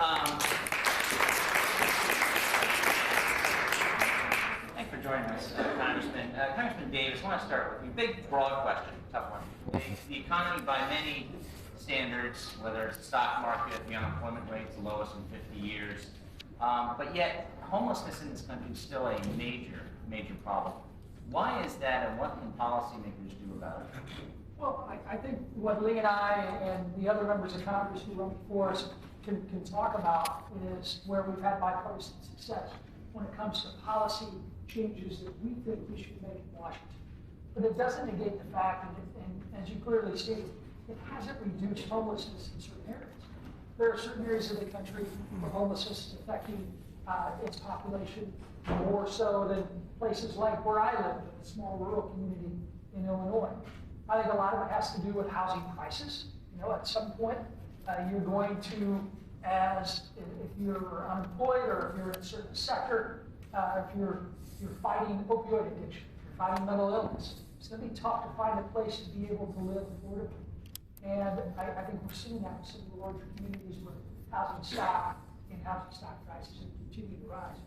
Thanks for joining us, Congressman. Congressman Davis, I want to start with you. Big, broad question, tough one. The economy, by many standards, whether it's the stock market, the unemployment rate is the lowest in 50 years, but yet homelessness in this country is still a major, major problem. Why is that, and what can policymakers do about it? Well, I think what Lee and I and the other members of Congress who run before us can talk about is where we've had bipartisan success when it comes to policy changes that we think we should make in Washington. But it doesn't negate the fact that, and as you clearly stated, it hasn't reduced homelessness in certain areas. There are certain areas of the country where homelessness is affecting its population more so than places like where I live, in a small rural community in Illinois. I think a lot of it has to do with housing prices. You know, at some point, you're going to, if you're unemployed or if you're in a certain sector, if you're fighting opioid addiction, if you're fighting mental illness, it's going to be tough to find a place to be able to live affordably. And I think we're seeing that in some of the larger communities where housing stock prices continue to rise.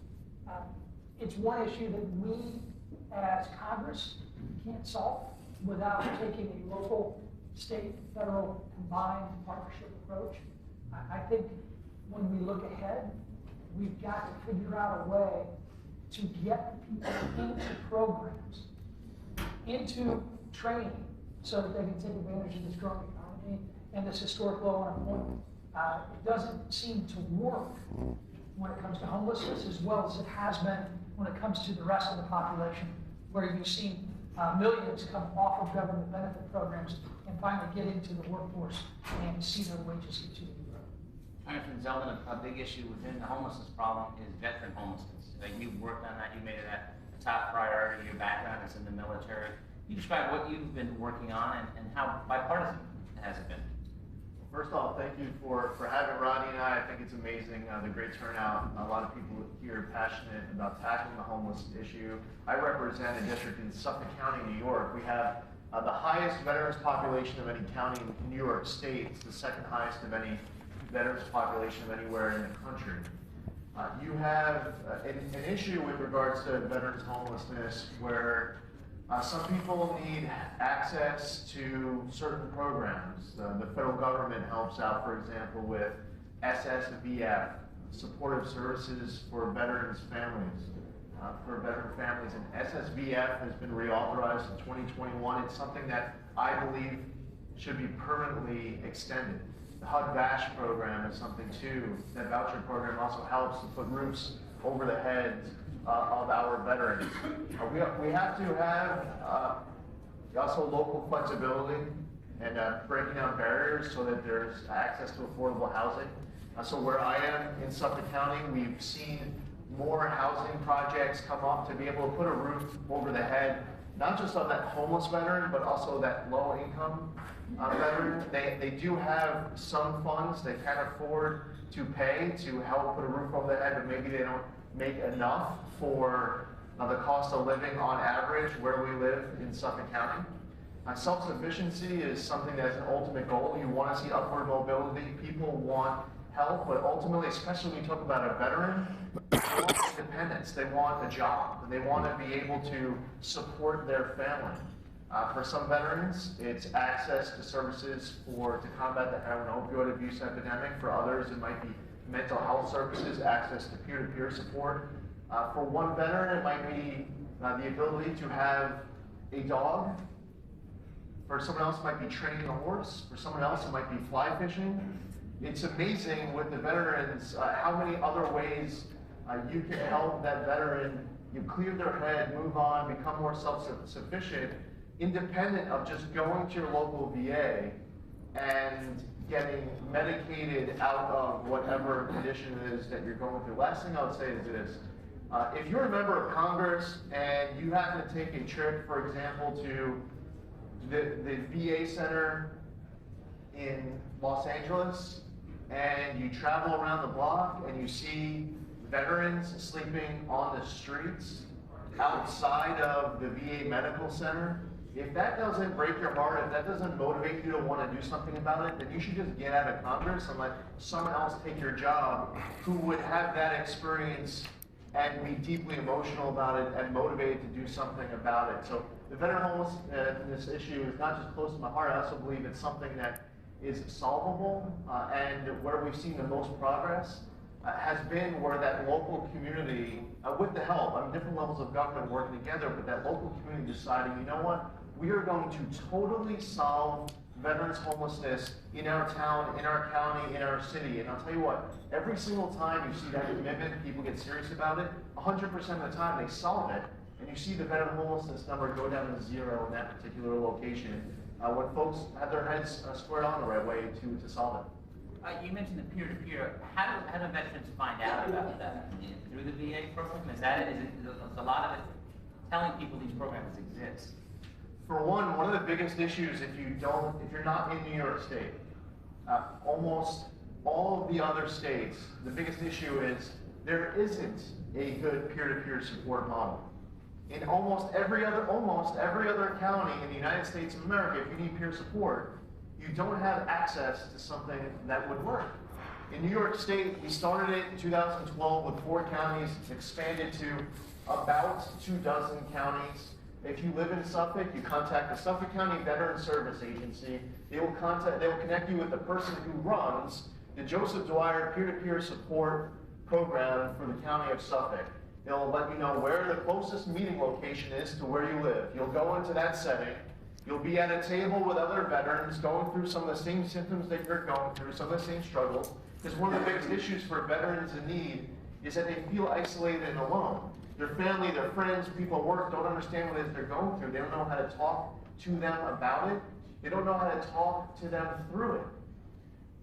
It's one issue that we, as Congress, can't solve without taking a local, state, federal combined partnership approach. I think when we look ahead, we've got to figure out a way to get people into programs, into training, so that they can take advantage of this growing economy and this historic low unemployment. It doesn't seem to work when it comes to homelessness as well as it has been when it comes to the rest of the population, where you've seen millions come off of government benefit programs and finally get into the workforce and see their wages continue to grow. Congressman Zeldin, a big issue within the homelessness problem is veteran homelessness. You've worked on that, you made it a top priority, your background is in the military. You describe what you've been working on and how bipartisan has it been? First off, thank you for having Rodney and I. I think it's amazing, the great turnout. A lot of people here passionate about tackling the homeless issue. I represent a district in Suffolk County, New York. We have the highest veterans population of any county in New York State. It's the second highest of any veterans population of anywhere in the country. You have an issue with regards to veterans homelessness where some people need access to certain programs. The federal government helps out, for example, with SSVF, supportive services for veterans families. And SSVF has been reauthorized in 2021. It's something that I believe should be permanently extended. The HUD-VASH program is something too. That voucher program also helps to put roofs over the heads of our veterans. We have to have also local flexibility and breaking down barriers so that there's access to affordable housing. So where I am in Suffolk County, we've seen more housing projects come up to be able to put a roof over the head, not just of that homeless veteran, but also that low income veteran. They do have some funds they can afford to pay to help put a roof over their head, but maybe they don't make enough for the cost of living on average where we live in Suffolk County. Self-sufficiency is something that's an ultimate goal. You want to see upward mobility. People want help, but ultimately, especially when you talk about a veteran, they want independence. They want a job, and they want to be able to support their family. For some veterans, it's access to services to combat the heroin opioid abuse epidemic. For others, it might be mental health services, access to peer-to-peer support. For one veteran, it might be the ability to have a dog. For someone else, it might be training a horse. For someone else, it might be fly fishing. It's amazing with the veterans how many other ways you can help that veteran clear their head, move on, become more self-sufficient, independent of just going to your local VA and getting medicated out of whatever condition it is that you're going through. Last thing I would say is this. If you're a member of Congress and you happen to take a trip, for example, to the VA center in Los Angeles, and you travel around the block and you see veterans sleeping on the streets outside of the VA medical center, If that doesn't break your heart, if that doesn't motivate you to want to do something about it, then you should just get out of Congress and let someone else take your job who would have that experience and be deeply emotional about it and motivated to do something about it. So the veteran homelessness issue is not just close to my heart, I also believe it's something that is solvable, and where we've seen the most progress has been where that local community, with the help, different levels of government working together, but that local community deciding, you know what, we are going to totally solve veterans homelessness in our town, in our county, in our city. And I'll tell you what, every single time you see that commitment, people get serious about it, 100% of the time they solve it, and you see the veteran homelessness number go down to 0 in that particular location, when folks have their heads squared on the right way to solve it. You mentioned the peer-to-peer. How do veterans find out about that? Through the VA program? Is a lot of it telling people these programs exist? For one of the biggest issues, if you're not in New York State, almost all of the other states, the biggest issue is there isn't a good peer-to-peer support model. In almost every other county in the United States of America, if you need peer support, you don't have access to something that would work. In New York State, we started it in 2012 with 4 counties, expanded to about 24 counties. If you live in Suffolk, you contact the Suffolk County Veteran Service Agency. They will connect you with the person who runs the Joseph Dwyer Peer-to-Peer Support Program for the County of Suffolk. They'll let you know where the closest meeting location is to where you live. You'll go into that setting. You'll be at a table with other veterans going through some of the same symptoms that you're going through, some of the same struggles. Because one of the biggest issues for veterans in need is that they feel isolated and alone. Their family, their friends, people at work don't understand what it is they're going through. They don't know how to talk to them about it. They don't know how to talk to them through it.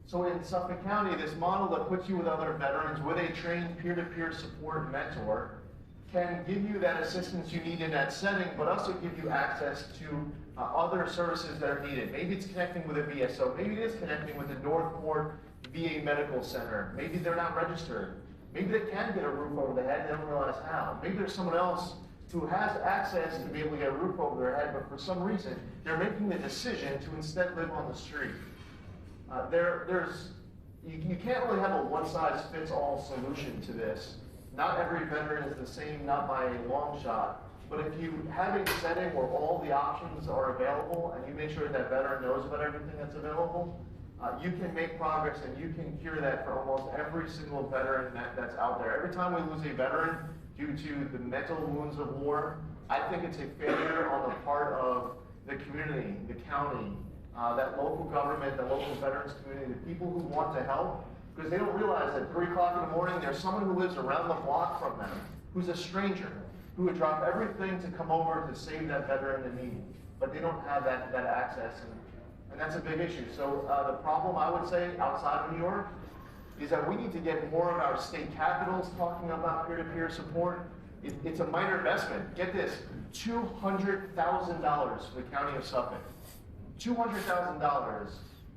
So in Suffolk County, this model that puts you with other veterans with a trained peer-to-peer support mentor can give you that assistance you need in that setting, but also give you access to other services that are needed. Maybe it's connecting with a VSO. Maybe it is connecting with the Northport VA Medical Center. Maybe they're not registered. Maybe they can get a roof over their head, they don't realize how. Maybe there's someone else who has access to be able to get a roof over their head, but for some reason, they're making the decision to instead live on the street. You can't really have a one-size-fits-all solution to this. Not every veteran is the same, not by a long shot. But if you have a setting where all the options are available and you make sure that veteran knows about everything that's available, you can make progress and you can cure that for almost every single veteran that's out there. Every time we lose a veteran due to the mental wounds of war, I think it's a failure on the part of the community, the county, that local government, the local veterans community, the people who want to help, because they don't realize that 3 o'clock in the morning, there's someone who lives around the block from them, who's a stranger, who would drop everything to come over to save that veteran in need. But they don't have that access, and that's a big issue. So the problem, I would say, outside of New York, is that we need to get more of our state capitals talking about peer-to-peer support. It's a minor investment. Get this, $200,000 for the county of Suffolk. $200,000.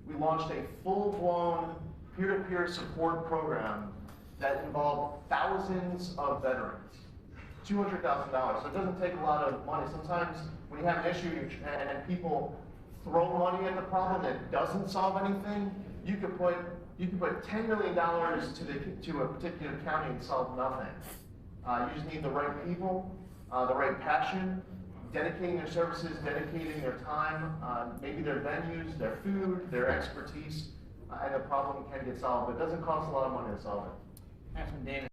We launched a full-blown peer-to-peer support program that involved thousands of veterans. $200,000. So it doesn't take a lot of money. Sometimes when you have an issue and people throw money at the problem that doesn't solve anything, you could put $10 million to a particular county and solve nothing. You just need the right people, the right passion, dedicating their services, dedicating their time, maybe their venues, their food, their expertise, and the problem can get solved. But it doesn't cost a lot of money to solve it. Congressman Davis,